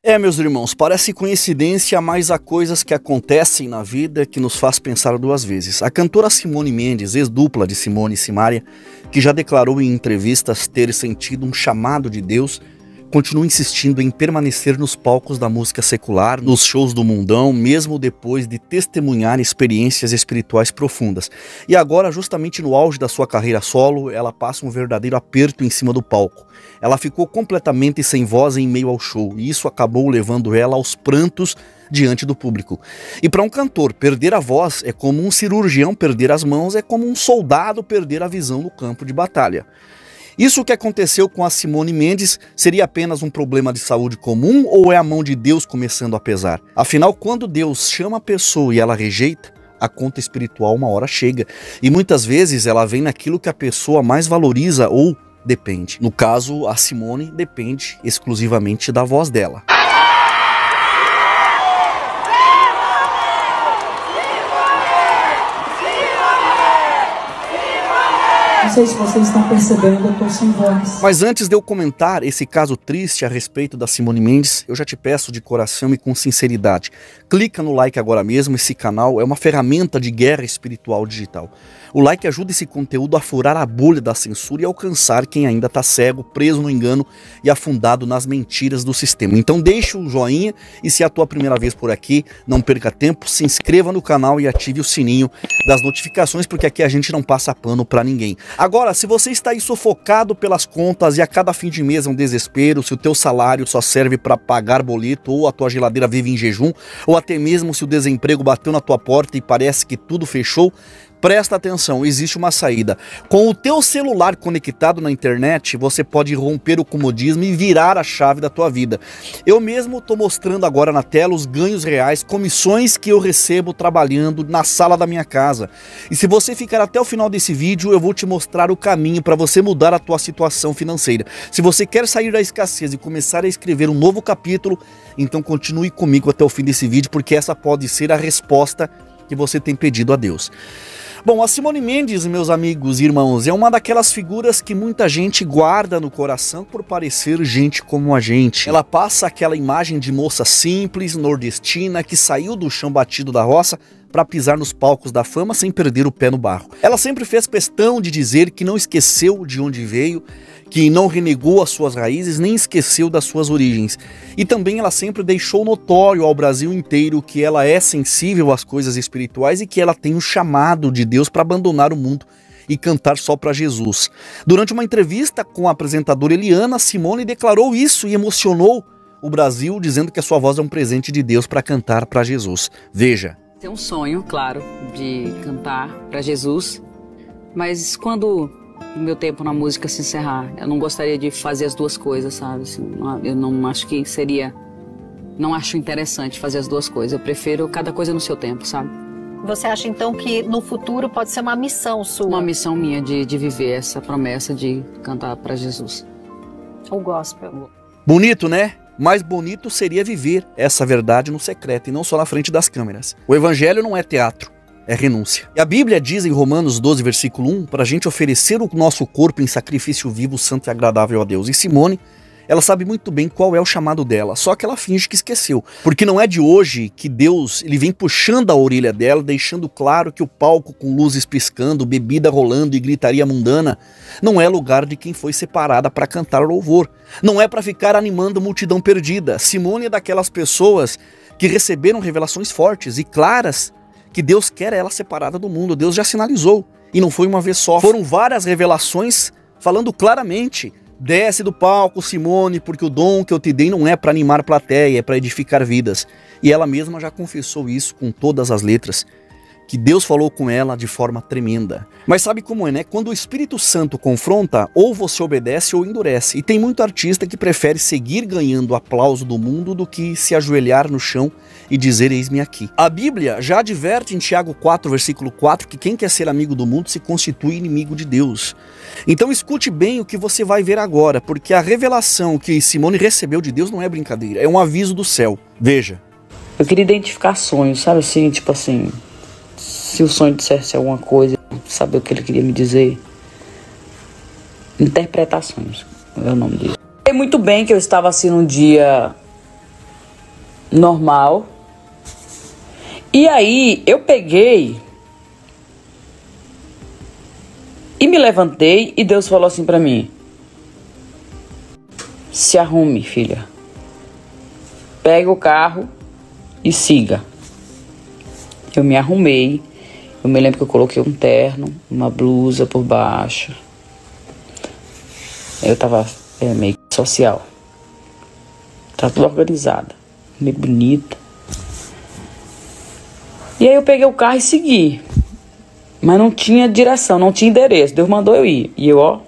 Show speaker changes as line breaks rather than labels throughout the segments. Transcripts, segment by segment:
Meus irmãos, parece coincidência, mas há coisas que acontecem na vida que nos faz pensar duas vezes. A cantora Simone Mendes, ex-dupla de Simone e Simaria, que já declarou em entrevistas ter sentido um chamado de Deus, continua insistindo em permanecer nos palcos da música secular, nos shows do mundão, mesmo depois de testemunhar experiências espirituais profundas. E agora, justamente no auge da sua carreira solo, ela passa um verdadeiro aperto em cima do palco. Ela ficou completamente sem voz em meio ao show, e isso acabou levando ela aos prantos diante do público. E para um cantor, perder a voz é como um cirurgião perder as mãos, é como um soldado perder a visão no campo de batalha. Isso que aconteceu com a Simone Mendes seria apenas um problema de saúde comum ou é a mão de Deus começando a pesar? Afinal, quando Deus chama a pessoa e ela rejeita, a conta espiritual uma hora chega. E muitas vezes ela vem naquilo que a pessoa mais valoriza ou depende. No caso, a Simone depende exclusivamente da voz dela.
Não sei se vocês estão percebendo, eu tô sem voz.
Mas antes de eu comentar esse caso triste a respeito da Simone Mendes, eu já te peço de coração e com sinceridade, clica no like agora mesmo. Esse canal é uma ferramenta de guerra espiritual digital. O like ajuda esse conteúdo a furar a bolha da censura e alcançar quem ainda está cego, preso no engano e afundado nas mentiras do sistema. Então deixa o joinha e, se é a tua primeira vez por aqui, não perca tempo, se inscreva no canal e ative o sininho das notificações, porque aqui a gente não passa pano para ninguém. Agora, se você está aí sufocado pelas contas e a cada fim de mês é um desespero, se o teu salário só serve para pagar boleto ou a tua geladeira vive em jejum, ou até mesmo se o desemprego bateu na tua porta e parece que tudo fechou, presta atenção, existe uma saída. Com o teu celular conectado na internet, você pode romper o comodismo e virar a chave da tua vida. Eu mesmo estou mostrando agora na tela os ganhos reais, comissões que eu recebo trabalhando na sala da minha casa. E se você ficar até o final desse vídeo, eu vou te mostrar o caminho para você mudar a tua situação financeira. Se você quer sair da escassez e começar a escrever um novo capítulo, então continue comigo até o fim desse vídeo, porque essa pode ser a resposta que você tem pedido a Deus. Bom, a Simone Mendes, meus amigos e irmãos, é uma daquelas figuras que muita gente guarda no coração por parecer gente como a gente. Ela passa aquela imagem de moça simples, nordestina, que saiu do chão batido da roça para pisar nos palcos da fama sem perder o pé no barro. Ela sempre fez questão de dizer que não esqueceu de onde veio, que não renegou as suas raízes, nem esqueceu das suas origens. E também ela sempre deixou notório ao Brasil inteiro que ela é sensível às coisas espirituais e que ela tem um chamado de Deus para abandonar o mundo e cantar só para Jesus. Durante uma entrevista com a apresentadora Eliana, Simone declarou isso e emocionou o Brasil, dizendo que a sua voz é um presente de Deus para cantar para Jesus. Veja.
Tem um sonho, claro, de cantar para Jesus, mas quando o meu tempo na música se encerrar, eu não gostaria de fazer as duas coisas, sabe? Assim, eu não acho que seria... Não acho interessante fazer as duas coisas. Eu prefiro cada coisa no seu tempo, sabe?
Você acha, então, que no futuro pode ser uma missão sua?
Uma missão minha de viver essa promessa de cantar para Jesus.
O gospel.
Bonito, né? Mais bonito seria viver essa verdade no secreto e não só na frente das câmeras. O evangelho não é teatro, é renúncia. E a Bíblia diz em Romanos 12, versículo 1, para a gente oferecer o nosso corpo em sacrifício vivo, santo e agradável a Deus. E Simone, ela sabe muito bem qual é o chamado dela, só que ela finge que esqueceu. Porque não é de hoje que Deus ele vem puxando a orelha dela, deixando claro que o palco com luzes piscando, bebida rolando e gritaria mundana não é lugar de quem foi separada para cantar louvor. Não é para ficar animando multidão perdida. Simone é daquelas pessoas que receberam revelações fortes e claras que Deus quer ela separada do mundo. Deus já sinalizou. E não foi uma vez só. Foram várias revelações falando claramente: desce do palco, Simone, porque o dom que eu te dei não é para animar a plateia, é para edificar vidas. E ela mesma já confessou isso com todas as letras, que Deus falou com ela de forma tremenda. Mas sabe como é, né? Quando o Espírito Santo confronta, ou você obedece ou endurece. E tem muito artista que prefere seguir ganhando aplauso do mundo do que se ajoelhar no chão e dizer: eis-me aqui. A Bíblia já adverte em Tiago 4, versículo 4, que quem quer ser amigo do mundo se constitui inimigo de Deus. Então escute bem o que você vai ver agora, porque a revelação que Simone recebeu de Deus não é brincadeira, é um aviso do céu. Veja.
Eu queria identificar sonhos, sabe assim, tipo assim, se o sonho dissesse alguma coisa, saber o que ele queria me dizer. Interpretações é o nome dele. Sei muito bem que eu estava assim num dia
normal. E aí eu peguei e me levantei e Deus falou assim pra mim: se arrume, filha. Pega o carro e siga. Eu me arrumei. Eu me lembro que eu coloquei um terno, uma blusa por baixo. Eu tava meio social. Tava tudo organizada, meio bonita. E aí eu peguei o carro e segui. Mas não tinha direção, não tinha endereço. Deus mandou eu ir. E eu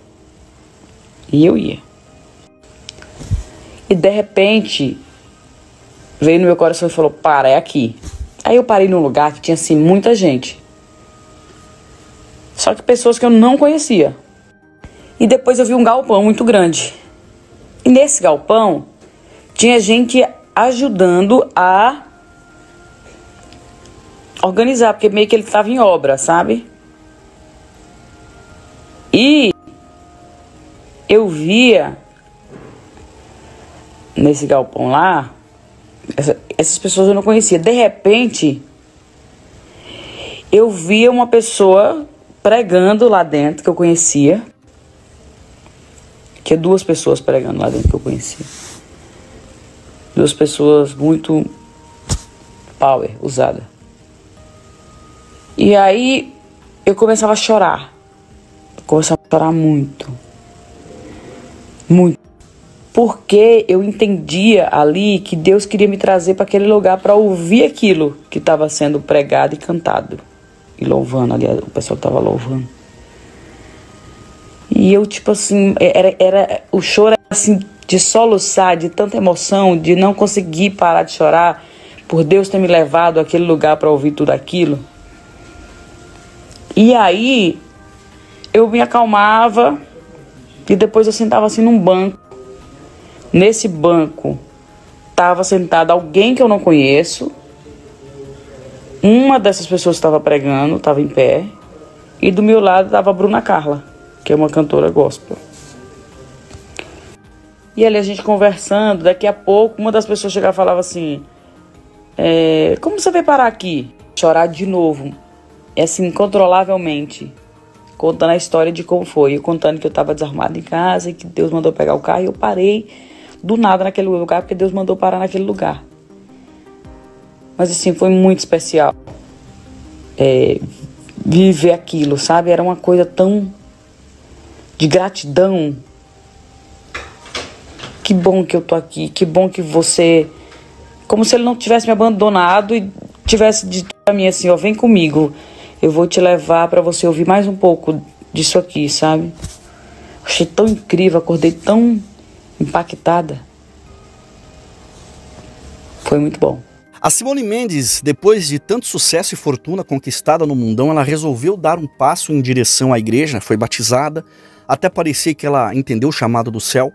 ia. E de repente veio no meu coração e falou: para, é aqui. Aí eu parei num lugar que tinha assim muita gente. Só que pessoas que eu não conhecia. E depois eu vi um galpão muito grande. E nesse galpão tinha gente ajudando a organizar, porque meio que ele estava em obra, sabe? E eu via nesse galpão lá, essas pessoas eu não conhecia. De repente, eu via uma pessoa pregando lá dentro, que eu conhecia. Que é duas pessoas pregando lá dentro que eu conhecia. Duas pessoas muito power, usada. E aí eu começava a chorar. Começava a chorar muito. Muito. Porque eu entendia ali que Deus queria me trazer para aquele lugar para ouvir aquilo que estava sendo pregado e cantado. E louvando, aliás, o pessoal estava louvando. E eu, tipo assim, o choro era assim, de soluçar, de tanta emoção, de não conseguir parar de chorar, por Deus ter me levado àquele lugar para ouvir tudo aquilo. E aí, eu me acalmava e depois eu sentava assim num banco. Nesse banco, estava sentado alguém que eu não conheço. Uma dessas pessoas estava pregando, estava em pé. E do meu lado estava a Bruna Carla, que é uma cantora gospel. E ali a gente conversando, daqui a pouco uma das pessoas chegava e falava assim: como você veio parar aqui? Chorar de novo, assim, incontrolavelmente, contando a história de como foi. Eu contando que eu estava desarmada em casa e que Deus mandou pegar o carro. E eu parei do nada naquele lugar, porque Deus mandou parar naquele lugar. Mas assim, foi muito especial viver aquilo, sabe? Era uma coisa tão de gratidão. Que bom que eu tô aqui, que bom que você... Como se ele não tivesse me abandonado e tivesse dito pra mim assim: ó, vem comigo, eu vou te levar pra você ouvir mais um pouco disso aqui, sabe? Achei tão incrível, acordei tão impactada. Foi muito bom.
A Simone Mendes, depois de tanto sucesso e fortuna conquistada no mundão, ela resolveu dar um passo em direção à igreja, foi batizada, até parecia que ela entendeu o chamado do céu,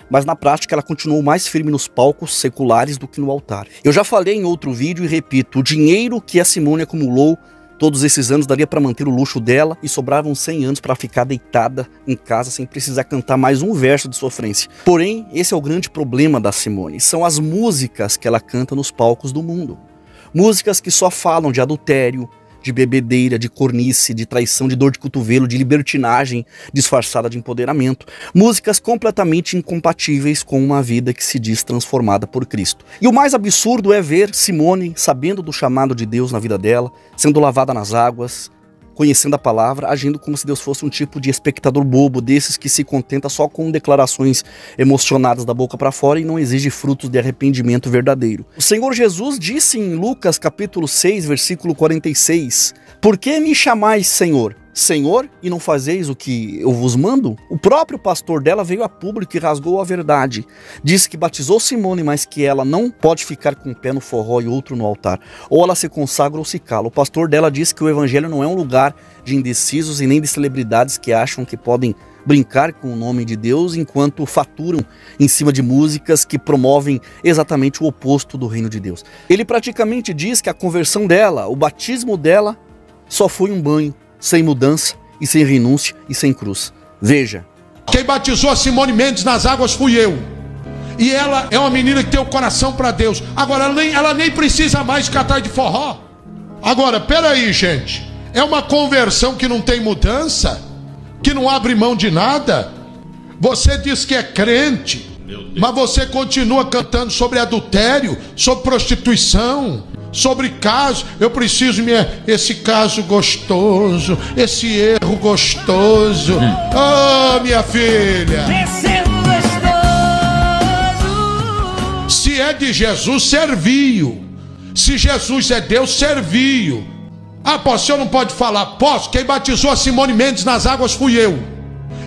mas na prática ela continuou mais firme nos palcos seculares do que no altar. Eu já falei em outro vídeo e repito, o dinheiro que a Simone acumulou todos esses anos daria para manter o luxo dela e sobravam 100 anos para ficar deitada em casa sem precisar cantar mais um verso de sofrência. Porém, esse é o grande problema da Simone, são as músicas que ela canta nos palcos do mundo. Músicas que só falam de adultério, de bebedeira, de cornice, de traição, de dor de cotovelo, de libertinagem disfarçada de empoderamento. Músicas completamente incompatíveis com uma vida que se diz transformada por Cristo. E o mais absurdo é ver Simone, sabendo do chamado de Deus na vida dela, sendo lavada nas águas, conhecendo a palavra, agindo como se Deus fosse um tipo de espectador bobo, desses que se contenta só com declarações emocionadas da boca para fora e não exige frutos de arrependimento verdadeiro. O Senhor Jesus disse em Lucas capítulo 6, versículo 46, "Por que me chamais Senhor? Senhor, e não fazeis o que eu vos mando?" O próprio pastor dela veio a público e rasgou a verdade. Disse que batizou Simone, mas que ela não pode ficar com um pé no forró e outro no altar. Ou ela se consagra ou se cala. O pastor dela disse que o evangelho não é um lugar de indecisos e nem de celebridades que acham que podem brincar com o nome de Deus enquanto faturam em cima de músicas que promovem exatamente o oposto do reino de Deus. Ele praticamente diz que a conversão dela, o batismo dela, só foi um banho, sem mudança e sem renúncia e sem cruz. Veja.
Quem batizou a Simone Mendes nas águas fui eu. E ela é uma menina que tem o coração para Deus. Agora, ela nem precisa mais cantar de forró. Agora, peraí, gente. É uma conversão que não tem mudança? Que não abre mão de nada? Você diz que é crente, mas você continua cantando sobre adultério, sobre prostituição, sobre caso. Eu preciso esse caso gostoso, esse erro gostoso. Oh, minha filha. Se é de Jesus, serviu. Se Jesus é Deus, serviu. Ah, posso, o senhor não pode falar? Posso, quem batizou a Simone Mendes nas águas fui eu.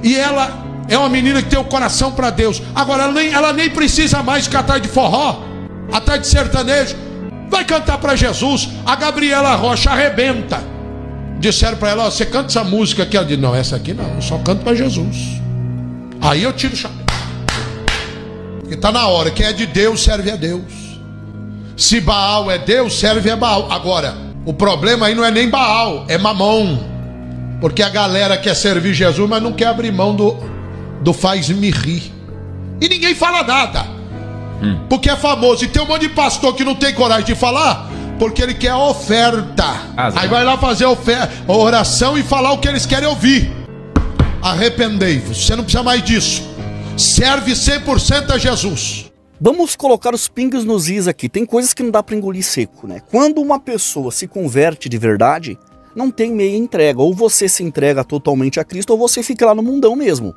E ela é uma menina que tem o coração para Deus. Agora, ela nem precisa mais cantar de forró, até de sertanejo. Vai cantar para Jesus. A Gabriela Rocha arrebenta. Disseram para ela, você canta essa música aqui? Ela disse, não, essa aqui não, eu só canto para Jesus. Aí eu tiro o chapéu. Porque está na hora, quem é de Deus serve a Deus. Se Baal é Deus, serve a Baal. Agora, o problema aí não é nem Baal, é Mamon. Porque a galera quer servir Jesus, mas não quer abrir mão do faz-me rir. E ninguém fala nada. Porque é famoso. E tem um monte de pastor que não tem coragem de falar, porque ele quer oferta. Aí vai lá fazer oração e falar o que eles querem ouvir. Arrependei-vos. Você não precisa mais disso. Serve 100% a Jesus.
Vamos colocar os pingos nos is aqui. Tem coisas que não dá para engolir seco, né? Quando uma pessoa se converte de verdade, não tem meia entrega. Ou você se entrega totalmente a Cristo, ou você fica lá no mundão mesmo.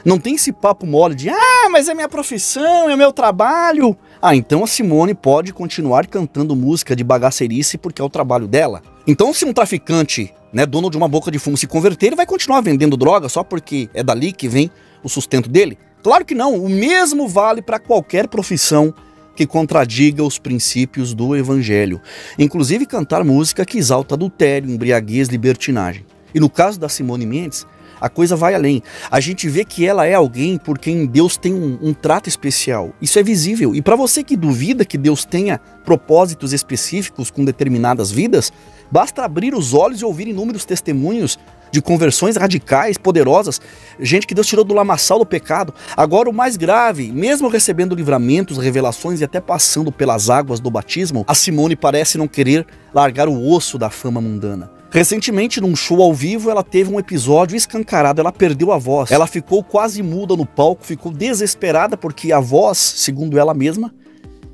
Não tem esse papo mole de, mas é minha profissão, é meu trabalho. Então a Simone pode continuar cantando música de bagaceirice porque é o trabalho dela. Então se um traficante, né, dono de uma boca de fumo, se converter, ele vai continuar vendendo droga só porque é dali que vem o sustento dele? Claro que não, o mesmo vale para qualquer profissão que contradiga os princípios do evangelho. Inclusive cantar música que exalta adultério, embriaguez, libertinagem. E no caso da Simone Mendes, a coisa vai além. A gente vê que ela é alguém por quem Deus tem um trato especial. Isso é visível. E para você que duvida que Deus tenha propósitos específicos com determinadas vidas, basta abrir os olhos e ouvir inúmeros testemunhos de conversões radicais, poderosas, gente que Deus tirou do lamaçal do pecado. Agora o mais grave, mesmo recebendo livramentos, revelações e até passando pelas águas do batismo, a Simone parece não querer largar o osso da fama mundana. Recentemente, num show ao vivo, ela teve um episódio escancarado, ela perdeu a voz. Ela ficou quase muda no palco, ficou desesperada porque a voz, segundo ela mesma,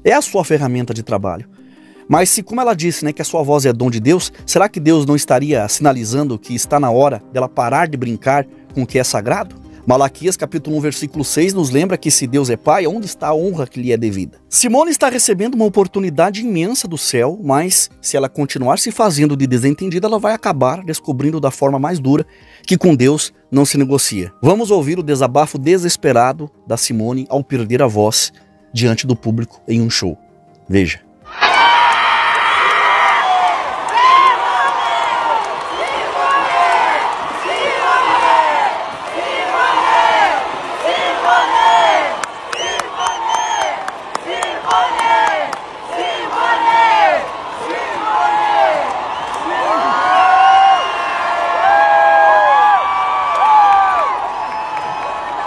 é a sua ferramenta de trabalho. Mas se, como ela disse, né, que a sua voz é dom de Deus, será que Deus não estaria sinalizando que está na hora dela parar de brincar com o que é sagrado? Malaquias capítulo 1, versículo 6 nos lembra que se Deus é pai, onde está a honra que lhe é devida? Simone está recebendo uma oportunidade imensa do céu, mas se ela continuar se fazendo de desentendida, ela vai acabar descobrindo da forma mais dura que com Deus não se negocia. Vamos ouvir o desabafo desesperado da Simone ao perder a voz diante do público em um show. Veja.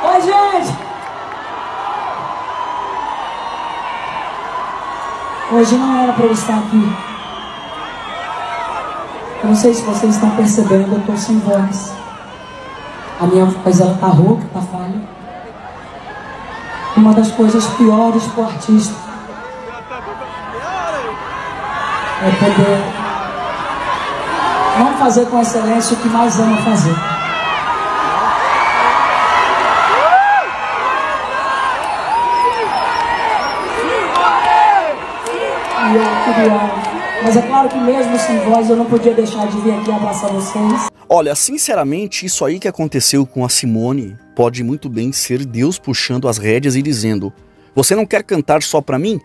Oi, gente! Hoje não era para eu estar aqui. Eu não sei se vocês estão percebendo, eu estou sem voz. A minha voz, ela tá rouca, tá falha. Uma das coisas piores para o artista é poder não fazer com excelência o que mais ama fazer. Mas é claro que mesmo sem voz eu não podia deixar de vir aqui abraçar vocês.
Olha, sinceramente, isso aí que aconteceu com a Simone pode muito bem ser Deus puxando as rédeas e dizendo: você não quer cantar só pra mim?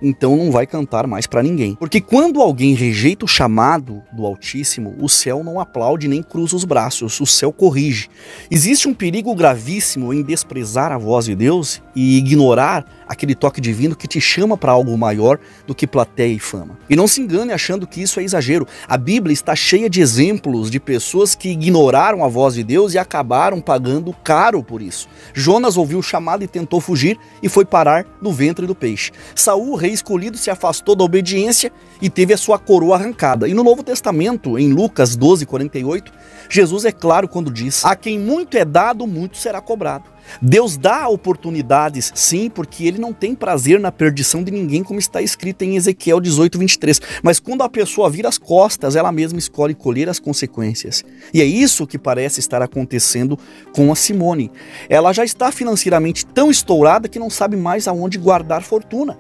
Então não vai cantar mais pra ninguém. Porque quando alguém rejeita o chamado do Altíssimo, o céu não aplaude nem cruza os braços, o céu corrige. Existe um perigo gravíssimo em desprezar a voz de Deus e ignorar aquele toque divino que te chama para algo maior do que plateia e fama. E não se engane achando que isso é exagero. A Bíblia está cheia de exemplos de pessoas que ignoraram a voz de Deus e acabaram pagando caro por isso. Jonas ouviu o chamado e tentou fugir e foi parar no ventre do peixe. Saul, rei escolhido, se afastou da obediência e teve a sua coroa arrancada. E no Novo Testamento, em Lucas 12:48, Jesus é claro quando diz: a quem muito é dado, muito será cobrado. Deus dá oportunidades, sim, porque ele não tem prazer na perdição de ninguém, como está escrito em Ezequiel 18:23. Mas quando a pessoa vira as costas, ela mesma escolhe colher as consequências. E é isso que parece estar acontecendo com a Simone. Ela já está financeiramente tão estourada que não sabe mais aonde guardar fortuna.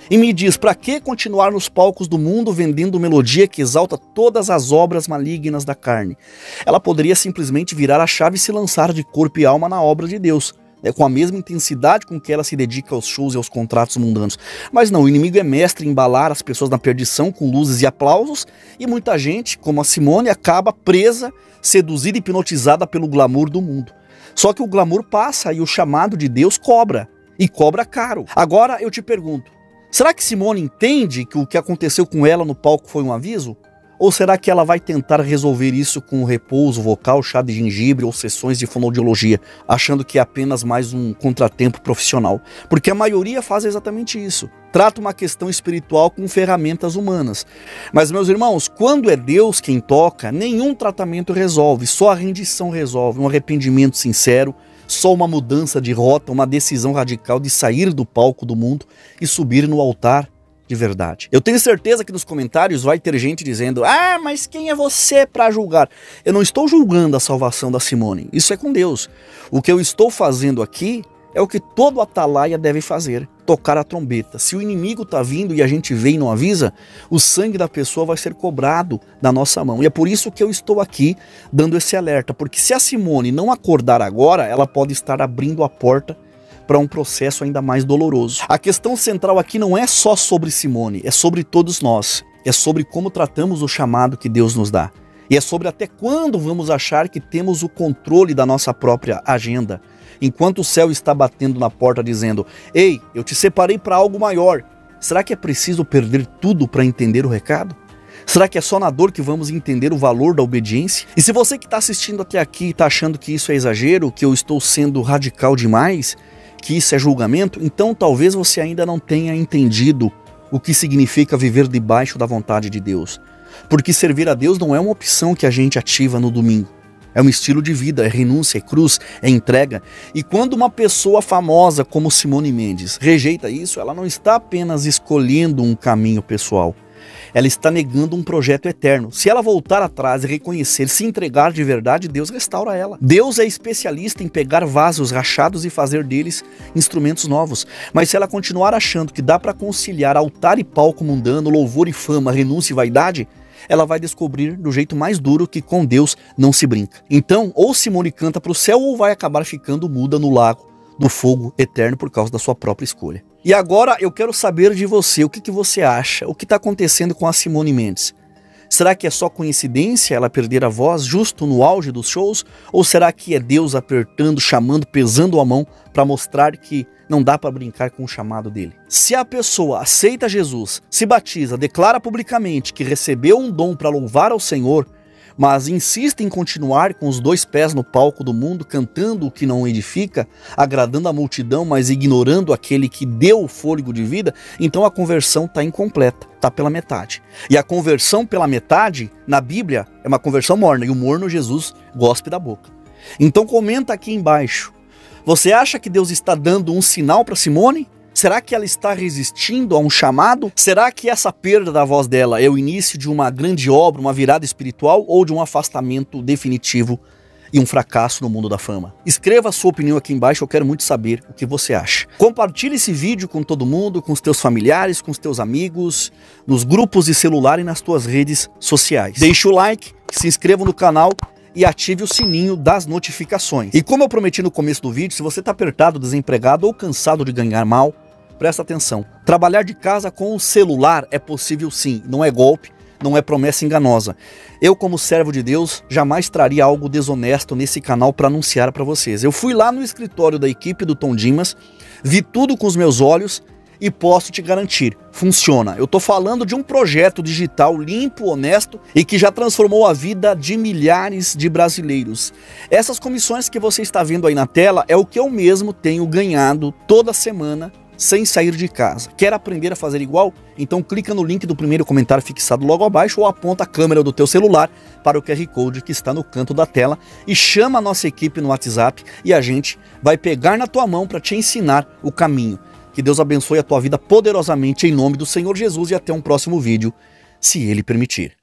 E me diz, para que continuar nos palcos do mundo vendendo melodia que exalta todas as obras malignas da carne? Ela poderia simplesmente virar a chave e se lançar de corpo e alma na obra de Deus, com a mesma intensidade com que ela se dedica aos shows e aos contratos mundanos. Mas não, o inimigo é mestre em embalar as pessoas na perdição com luzes e aplausos, e muita gente, como a Simone, acaba presa, seduzida e hipnotizada pelo glamour do mundo. Só que o glamour passa e o chamado de Deus cobra, e cobra caro. Agora eu te pergunto, será que Simone entende que o que aconteceu com ela no palco foi um aviso? Ou será que ela vai tentar resolver isso com repouso vocal, chá de gengibre ou sessões de fonoaudiologia, achando que é apenas mais um contratempo profissional? Porque a maioria faz exatamente isso. Trata uma questão espiritual com ferramentas humanas. Mas, meus irmãos, quando é Deus quem toca, nenhum tratamento resolve, só a rendição resolve, um arrependimento sincero, só uma mudança de rota, uma decisão radical de sair do palco do mundo e subir no altar de verdade. Eu tenho certeza que nos comentários vai ter gente dizendo: ah, mas quem é você para julgar? Eu não estou julgando a salvação da Simone, isso é com Deus. O que eu estou fazendo aqui é o que todo atalaia deve fazer: tocar a trombeta. Se o inimigo está vindo e a gente vê e não avisa, o sangue da pessoa vai ser cobrado da nossa mão. E é por isso que eu estou aqui dando esse alerta, porque se a Simone não acordar agora, ela pode estar abrindo a porta para um processo ainda mais doloroso. A questão central aqui não é só sobre Simone, é sobre todos nós. É sobre como tratamos o chamado que Deus nos dá. E é sobre até quando vamos achar que temos o controle da nossa própria agenda. Enquanto o céu está batendo na porta dizendo: ei, eu te separei para algo maior. Será que é preciso perder tudo para entender o recado? Será que é só na dor que vamos entender o valor da obediência? E se você que está assistindo até aqui está achando que isso é exagero, que eu estou sendo radical demais, que isso é julgamento, então talvez você ainda não tenha entendido o que significa viver debaixo da vontade de Deus. Porque servir a Deus não é uma opção que a gente ativa no domingo. É um estilo de vida, é renúncia, é cruz, é entrega. E quando uma pessoa famosa como Simone Mendes rejeita isso, ela não está apenas escolhendo um caminho pessoal. Ela está negando um projeto eterno. Se ela voltar atrás e reconhecer, se entregar de verdade, Deus restaura ela. Deus é especialista em pegar vasos rachados e fazer deles instrumentos novos. Mas se ela continuar achando que dá para conciliar altar e palco mundano, louvor e fama, renúncia e vaidade, ela vai descobrir do jeito mais duro que com Deus não se brinca. Então, ou Simone canta para o céu ou vai acabar ficando muda no lago do fogo eterno por causa da sua própria escolha. E agora eu quero saber de você, o que você acha? O que está acontecendo com a Simone Mendes? Será que é só coincidência ela perder a voz justo no auge dos shows? Ou será que é Deus apertando, chamando, pesando a mão para mostrar que não dá para brincar com o chamado dele? Se a pessoa aceita Jesus, se batiza, declara publicamente que recebeu um dom para louvar ao Senhor, mas insiste em continuar com os dois pés no palco do mundo, cantando o que não edifica, agradando a multidão, mas ignorando aquele que deu o fôlego de vida, então a conversão está incompleta, está pela metade. E a conversão pela metade, na Bíblia, é uma conversão morna, e o morno Jesus gospe da boca. Então comenta aqui embaixo, você acha que Deus está dando um sinal para Simone? Será que ela está resistindo a um chamado? Será que essa perda da voz dela é o início de uma grande obra, uma virada espiritual ou de um afastamento definitivo e um fracasso no mundo da fama? Escreva a sua opinião aqui embaixo, eu quero muito saber o que você acha. Compartilhe esse vídeo com todo mundo, com os teus familiares, com os teus amigos, nos grupos de celular e nas tuas redes sociais. Deixe o like, se inscreva no canal e ative o sininho das notificações. E como eu prometi no começo do vídeo, se você está apertado, desempregado ou cansado de ganhar mal, presta atenção. Trabalhar de casa com o celular é possível sim, não é golpe, não é promessa enganosa. Eu, como servo de Deus, jamais traria algo desonesto nesse canal para anunciar para vocês. Eu fui lá no escritório da equipe do Tom Dimas, vi tudo com os meus olhos e posso te garantir, funciona. Eu tô falando de um projeto digital limpo, honesto e que já transformou a vida de milhares de brasileiros. Essas comissões que você está vendo aí na tela é o que eu mesmo tenho ganhado toda semana sem sair de casa. Quer aprender a fazer igual? Então clica no link do primeiro comentário fixado logo abaixo ou aponta a câmera do teu celular para o QR Code que está no canto da tela e chama a nossa equipe no WhatsApp e a gente vai pegar na tua mão para te ensinar o caminho. Que Deus abençoe a tua vida poderosamente em nome do Senhor Jesus e até um próximo vídeo, se Ele permitir.